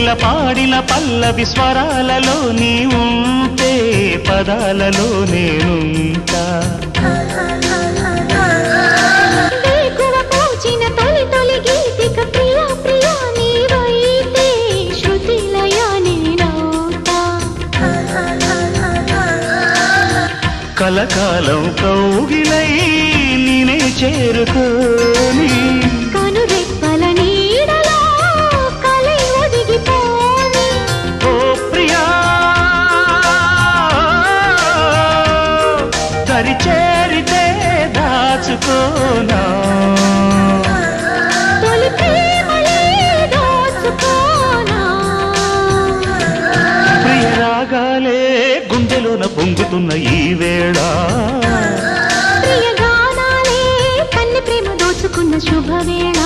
పాడిన పల్లవి స్వరాలలో నీ ఉంటే పదాలలో నేనుంటా కలకాలం కౌగిలై నేనే చేరుకోని కనురెప్పల నీడలో కలై ఒదిగిపోని ఓ ప్రియా దరి చేరితే దాచుకోనా తొలి ప్రేమలే దోచుకోనా ప్రియ రాగాలే గుండెలోన పొంగుతున్న ఈ వేళ ప్రియ గానాలే కన్నె ప్రేమ దోచుకున్న శుభవేళ